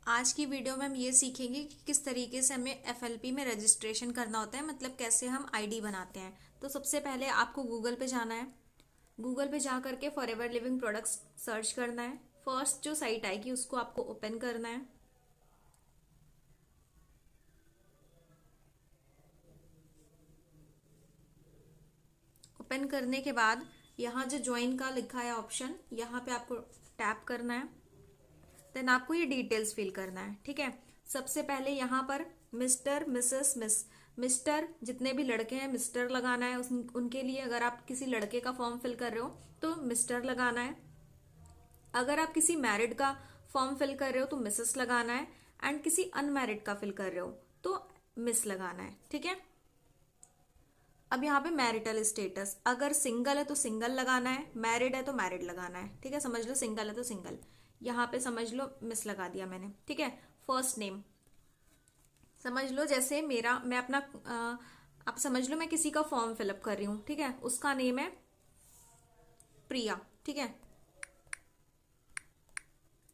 आज की वीडियो में हम ये सीखेंगे कि किस तरीके से हमें एफएलपी में रजिस्ट्रेशन करना होता है, मतलब कैसे हम आईडी बनाते हैं। तो सबसे पहले आपको गूगल पे जाना है। गूगल पे जा करके फॉरएवर लिविंग प्रोडक्ट्स सर्च करना है। फर्स्ट जो साइट आएगी उसको आपको ओपन करना है। ओपन करने के बाद यहाँ जो ज्वाइन का लिखा है ऑप्शन, यहाँ पे आपको टैप करना है। देन आपको ये डिटेल्स फिल करना है। ठीक है, सबसे पहले यहाँ पर मिस्टर, मिसेस, मिस्टर जितने भी लड़के हैं मिस्टर लगाना है। उनके लिए अगर आप किसी लड़के का फॉर्म फिल कर रहे हो तो मिस्टर लगाना है। अगर आप किसी मैरिड का फॉर्म फिल कर रहे हो तो मिसेस लगाना है। एंड किसी अनमैरिड का फिल कर रहे हो तो मिस लगाना है। ठीक है, अब यहाँ पे मैरिटल स्टेटस, अगर सिंगल है तो सिंगल लगाना है, मैरिड है तो मैरिड लगाना है। ठीक है, समझ लो सिंगल है तो सिंगल, यहाँ पे समझ लो मिस लगा दिया मैंने। ठीक है, फर्स्ट नेम समझ लो, जैसे मेरा मैं अपना आप समझ लो मैं किसी का फॉर्म फिलअप कर रही हूँ। ठीक है, उसका नेम है प्रिया। ठीक है,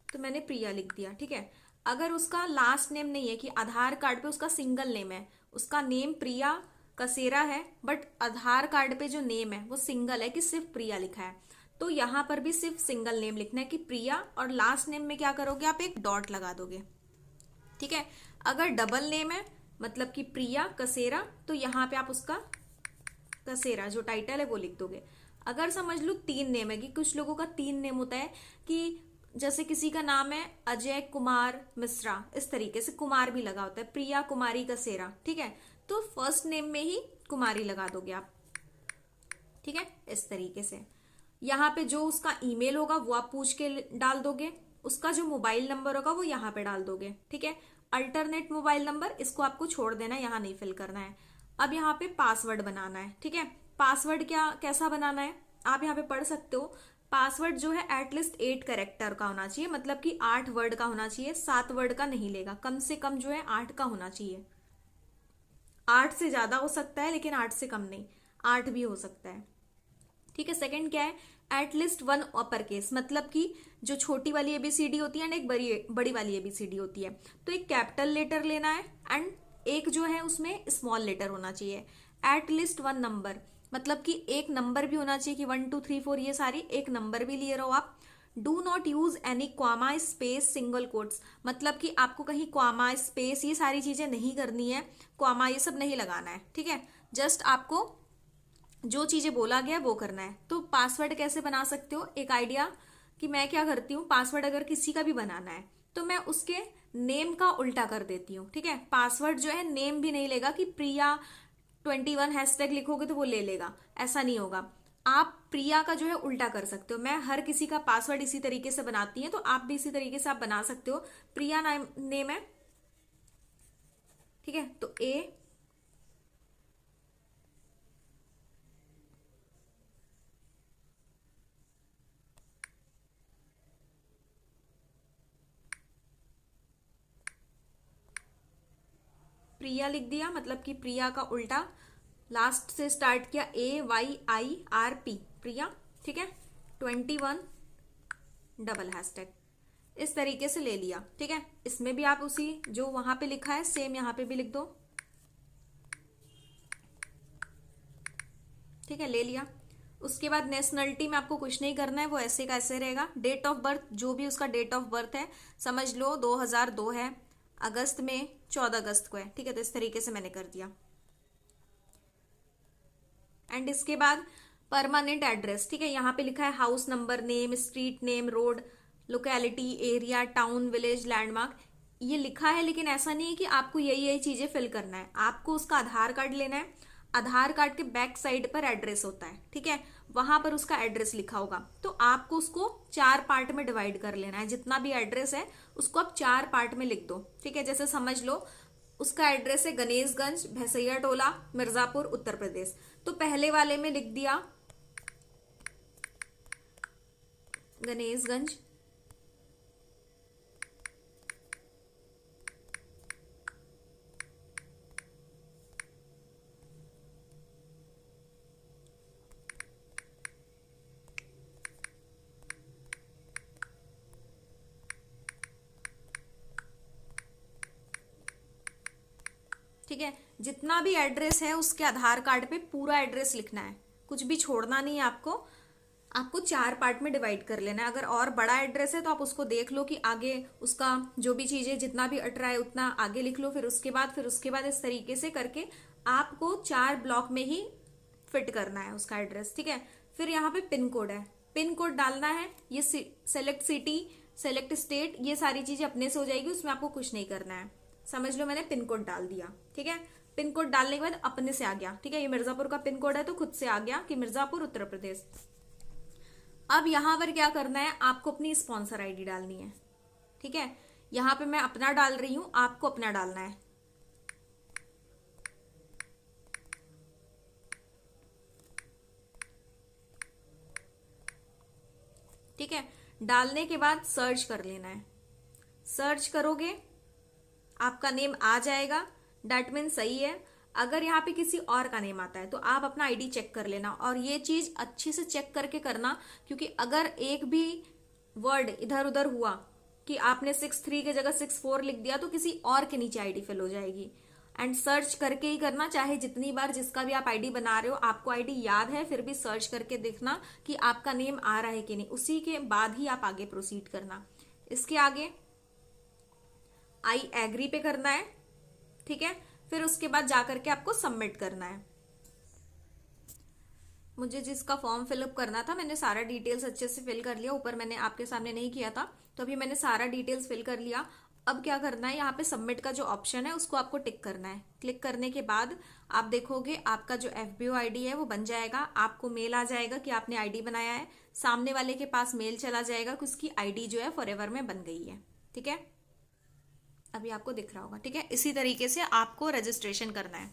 तो मैंने प्रिया लिख दिया। ठीक है, अगर उसका लास्ट नेम नहीं है, कि आधार कार्ड पे उसका सिंगल नेम है, उसका नेम प्रिया कसेरा है, बट आधार कार्ड पे जो नेम है वो सिंगल है कि सिर्फ प्रिया लिखा है, तो यहाँ पर भी सिर्फ सिंगल नेम लिखना है कि प्रिया, और लास्ट नेम में क्या करोगे आप एक डॉट लगा दोगे। ठीक है, अगर डबल नेम है मतलब कि प्रिया कसेरा, तो यहाँ पे आप उसका कसेरा जो टाइटल है वो लिख दोगे। अगर समझ लो तीन नेम है, कि कुछ लोगों का तीन नेम होता है, कि जैसे किसी का नाम है अजय कुमार मिश्रा, इस तरीके से कुमार भी लगा होता है, प्रिया कुमारी कसेरा। ठीक है, तो फर्स्ट नेम में ही कुमारी लगा दोगे आप। ठीक है, इस तरीके से यहाँ पे जो उसका ईमेल होगा वो आप पूछ के डाल दोगे, उसका जो मोबाइल नंबर होगा वो यहाँ पे डाल दोगे। ठीक है, अल्टरनेट मोबाइल नंबर इसको आपको छोड़ देना है, यहाँ नहीं फिल करना है। अब यहाँ पे पासवर्ड बनाना है। ठीक है, पासवर्ड क्या कैसा बनाना है आप यहाँ पे पढ़ सकते हो। पासवर्ड जो है एटलीस्ट 8 कैरेक्टर का होना चाहिए, मतलब कि 8 वर्ड का होना चाहिए, 7 वर्ड का नहीं लेगा, कम से कम जो है 8 का होना चाहिए। 8 से ज्यादा हो सकता है लेकिन 8 से कम नहीं, 8 भी हो सकता है। ठीक है, सेकंड क्या है, एटलीस्ट वन अपर केस, मतलब कि जो छोटी वाली एबीसीडी होती है एंड एक बड़ी बड़ी वाली एबीसीडी होती है, तो एक कैपिटल लेटर लेना है एंड एक जो है उसमें स्मॉल लेटर होना चाहिए। एटलीस्ट वन नंबर, मतलब कि एक नंबर भी होना चाहिए, कि 1 2 3 4 ये सारी एक नंबर भी लिए रहो आप। Do not use any comma space single quotes, मतलब कि आपको कहीं क्वामा स्पेस ये सारी चीजें नहीं करनी है, क्वामा ये सब नहीं लगाना है। ठीक है, जस्ट आपको जो चीजें बोला गया वो करना है। तो पासवर्ड कैसे बना सकते हो, एक आइडिया, कि मैं क्या करती हूँ, पासवर्ड अगर किसी का भी बनाना है तो मैं उसके नेम का उल्टा कर देती हूँ। ठीक है, पासवर्ड जो है नेम भी नहीं लेगा, कि प्रिया 21 हैशटैग लिखोगे तो वो ले लेगा, ऐसा नहीं होगा। आप प्रिया का जो है उल्टा कर सकते हो। मैं हर किसी का पासवर्ड इसी तरीके से बनाती है, तो आप भी इसी तरीके से आप बना सकते हो। प्रिया नेम है। ठीक है, तो ए, प्रिया लिख दिया, मतलब कि प्रिया का उल्टा, लास्ट से स्टार्ट किया, AYIRP प्रिया। ठीक है, 21 डबल हैशटैग इस तरीके से ले लिया। ठीक है, इसमें भी आप उसी जो वहां पे लिखा है सेम यहाँ पे भी लिख दो। ठीक है, ले लिया। उसके बाद नेशनलिटी में आपको कुछ नहीं करना है, वो ऐसे का ऐसे रहेगा। डेट ऑफ बर्थ जो भी उसका डेट ऑफ बर्थ है, समझ लो 2002 है, अगस्त में 14 अगस्त को है। ठीक है, तो इस तरीके से मैंने कर दिया। एंड इसके बाद परमानेंट एड्रेस। ठीक है, यहाँ पे लिखा है house number, name, street name, road, locality, area, town, village, landmark, ये लिखा है, लेकिन ऐसा नहीं है कि आपको यही यही चीजें फिल करना है। आपको उसका आधार कार्ड लेना है, आधार कार्ड के बैक साइड पर एड्रेस होता है। ठीक है, वहां पर उसका एड्रेस लिखा होगा, तो आपको उसको 4 पार्ट में डिवाइड कर लेना है। जितना भी एड्रेस है उसको आप 4 पार्ट में लिख दो। ठीक है, जैसे समझ लो उसका एड्रेस है गणेशगंज, भैसैया टोला, मिर्जापुर, उत्तर प्रदेश, तो पहले वाले में लिख दिया गणेशगंज। ठीक है, जितना भी एड्रेस है उसके आधार कार्ड पे पूरा एड्रेस लिखना है, कुछ भी छोड़ना नहीं है आपको। आपको 4 पार्ट में डिवाइड कर लेना है। अगर और बड़ा एड्रेस है तो आप उसको देख लो कि आगे उसका जो भी चीजें जितना भी अट रहा है उतना आगे लिख लो, फिर उसके बाद इस तरीके से करके आपको 4 ब्लॉक में ही फिट करना है उसका एड्रेस। ठीक है, फिर यहाँ पे पिन कोड है, पिन कोड डालना है। ये सेलेक्ट सिटी, सेलेक्ट स्टेट, ये सारी चीजें अपने से हो जाएगी, उसमें आपको कुछ नहीं करना है। समझ लो मैंने पिन कोड डाल दिया। ठीक है, पिन कोड डालने के बाद अपने से आ गया। ठीक है, ये मिर्जापुर का पिन कोड है तो खुद से आ गया कि मिर्जापुर उत्तर प्रदेश। अब यहां पर क्या करना है, आपको अपनी स्पॉन्सर आईडी डालनी है। ठीक है, यहां पे मैं अपना डाल रही हूं, आपको अपना डालना है। ठीक है, डालने के बाद सर्च कर लेना है। सर्च करोगे आपका नेम आ जाएगा, डैट मीन सही है। अगर यहाँ पे किसी और का नेम आता है तो आप अपना आईडी चेक कर लेना, और ये चीज अच्छे से चेक करके करना, क्योंकि अगर एक भी वर्ड इधर उधर हुआ कि आपने 6-3 की जगह 6-4 लिख दिया तो किसी और के नीचे आईडी फिल हो जाएगी। एंड सर्च करके ही करना, चाहे जितनी बार जिसका भी आप आईडी बना रहे हो, आपको आईडी याद है फिर भी सर्च करके देखना कि आपका नेम आ रहा है कि नहीं, उसी के बाद ही आप आगे प्रोसीड करना। इसके आगे आई एग्री पे करना है। ठीक है, फिर उसके बाद जाकर के आपको सबमिट करना है। मुझे जिसका फॉर्म फिलअप करना था मैंने सारा डिटेल्स अच्छे से फिल कर लिया, ऊपर मैंने आपके सामने नहीं किया था तो अभी मैंने सारा डिटेल्स फिल कर लिया। अब क्या करना है, यहाँ पे सबमिट का जो ऑप्शन है उसको आपको टिक करना है। क्लिक करने के बाद आप देखोगे आपका जो FBO आईडी है वो बन जाएगा, आपको मेल आ जाएगा कि आपने आईडी बनाया है, सामने वाले के पास मेल चला जाएगा कि उसकी आईडी जो है फॉरएवर में बन गई है। ठीक है, अभी आपको दिख रहा होगा। ठीक है, इसी तरीके से आपको रजिस्ट्रेशन करना है।